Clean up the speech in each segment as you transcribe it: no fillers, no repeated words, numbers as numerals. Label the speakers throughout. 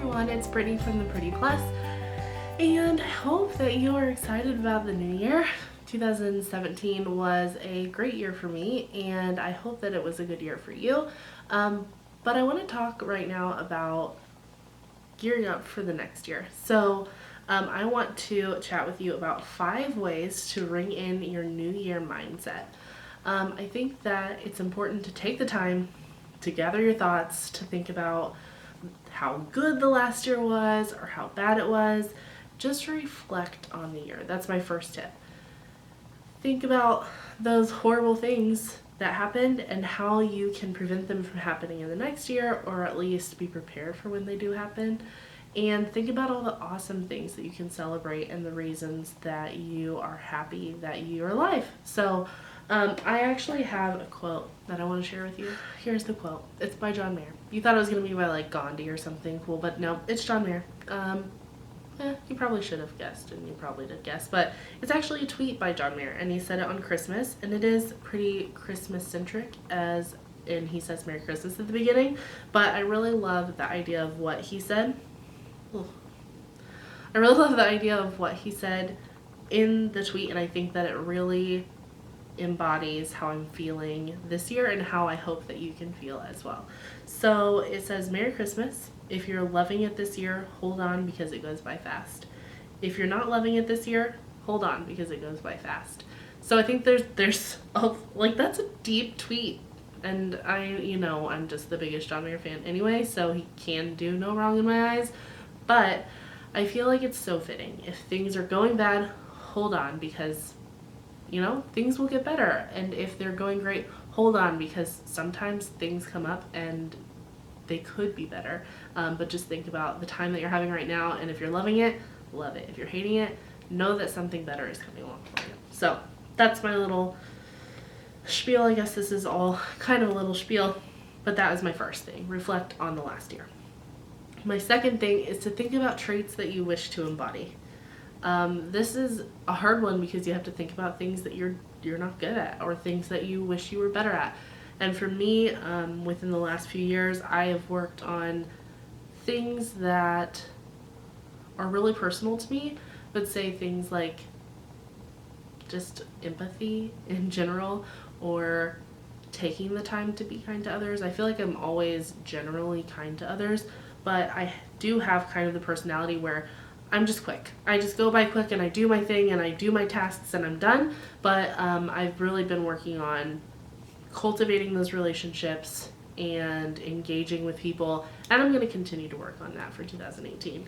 Speaker 1: everyone, it's Brittney from the Pretty Plus, and I hope that you are excited about the new year. 2017 was a great year for me, and I hope that it was a good year for you. But I want to talk right now about gearing up for the next year. So I want to chat with you about 5 ways to ring in your new year mindset. I think that it's important to take the time to gather your thoughts, to think about how good the last year was or how bad it was. Just reflect on the year. That's my first tip. Think about those horrible things that happened and how you can prevent them from happening in the next year, or at least be prepared for when they do happen. And think about all the awesome things that you can celebrate and the reasons that you are happy that you're alive. So I actually have a quote that I want to share with you. Here's the quote. It's by John Mayer. You thought it was going to be by like Gandhi or something cool, but no, it's John Mayer. You probably should have guessed, and you probably did guess, but it's actually a tweet by John Mayer, and he said it on Christmas, and it is pretty Christmas-centric, as in he says Merry Christmas at the beginning, but I really love the idea of what he said. I really love the idea of what he said in the tweet, and I think that it really embodies how I'm feeling this year and how I hope that you can feel as well. So it says, Merry Christmas. If you're loving it this year, hold on because it goes by fast. If you're not loving it this year, hold on because it goes by fast. So I think there's that's a deep tweet, and I'm just the biggest John Mayer fan anyway, so he can do no wrong in my eyes, but I feel like it's so fitting. If things are going bad, hold on because things will get better. And if they're going great, hold on because sometimes things come up and they could be better. But just think about the time that you're having right now, and if you're loving it, love it. If you're hating it, know that something better is coming along for you. So that's my little spiel. I guess this is all kind of a little spiel, but that was my first thing. Reflect on the last year. My second thing is to think about traits that you wish to embody. This is a hard one because you have to think about things that you're not good at, or things that you wish you were better at. And for me, within the last few years, I have worked on things that are really personal to me, but say things like just empathy in general, or taking the time to be kind to others. I feel like I'm always generally kind to others, but I do have kind of the personality where I'm just quick. I just go by quick and I do my thing and I do my tasks and I'm done. But I've really been working on cultivating those relationships and engaging with people, and I'm going to continue to work on that for 2018.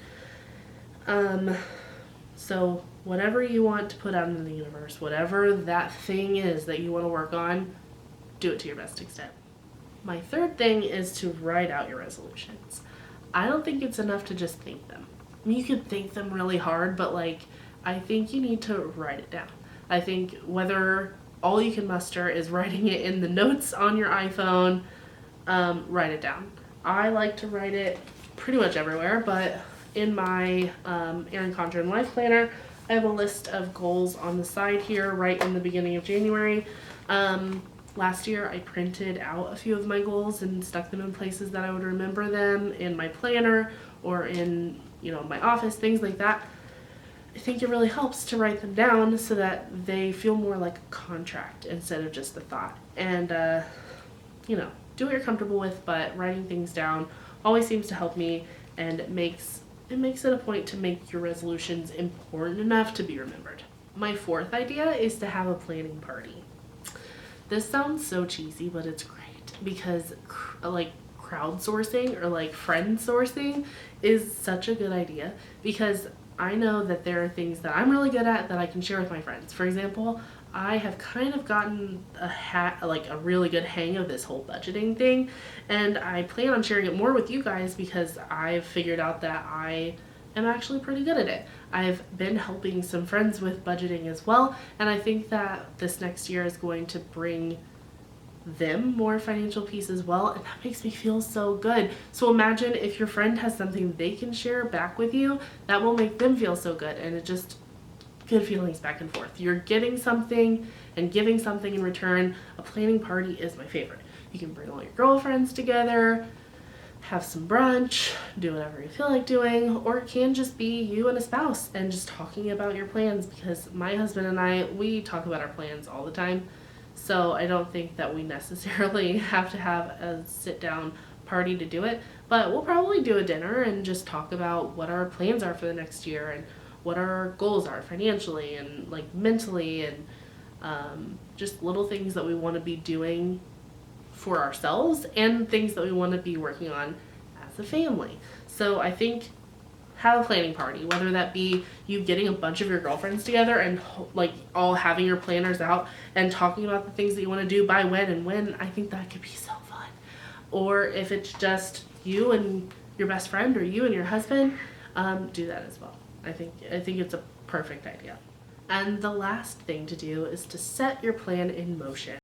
Speaker 1: So whatever you want to put out into the universe, whatever that thing is that you want to work on, do it to your best extent. My third thing is to write out your resolutions. I don't think it's enough to just think them. I mean, you could think them really hard, but I think you need to write it down. I think whether all you can muster is writing it in the notes on your iPhone, write it down. I like to write it pretty much everywhere, but in my Erin Condren Life Planner, I have a list of goals on the side here right in the beginning of January. Last year I printed out a few of my goals and stuck them in places that I would remember them in my planner or in my office, things like that. I think it really helps to write them down so that they feel more like a contract instead of just a thought. And do what you're comfortable with, but writing things down always seems to help me, and it makes it a point to make your resolutions important enough to be remembered. My fourth idea is to have a planning party. This sounds so cheesy, but it's great because crowdsourcing or friend sourcing is such a good idea, because I know that there are things that I'm really good at that I can share with my friends. For example, I have kind of gotten a really good hang of this whole budgeting thing, and I plan on sharing it more with you guys because I've figured out that I am actually pretty good at it. I've been helping some friends with budgeting as well, and I think that this next year is going to bring them more financial peace as well, and that makes me feel so good. So imagine if your friend has something they can share back with you, that will make them feel so good, and it just good feelings back and forth. You're getting something and giving something in return. A planning party is my favorite. You can bring all your girlfriends together, have some brunch, do whatever you feel like doing, or it can just be you and a spouse and just talking about your plans, because my husband and I, we talk about our plans all the time. So I don't think that we necessarily have to have a sit down party to do it, but we'll probably do a dinner and just talk about what our plans are for the next year and what our goals are financially and like mentally, and just little things that we want to be doing for ourselves and things that we want to be working on as a family. So I think have a planning party, whether that be you getting a bunch of your girlfriends together and like all having your planners out and talking about the things that you want to do by when and when. I think that could be so fun. Or if it's just you and your best friend or you and your husband, do that as well. I think it's a perfect idea. And the last thing to do is to set your plan in motion.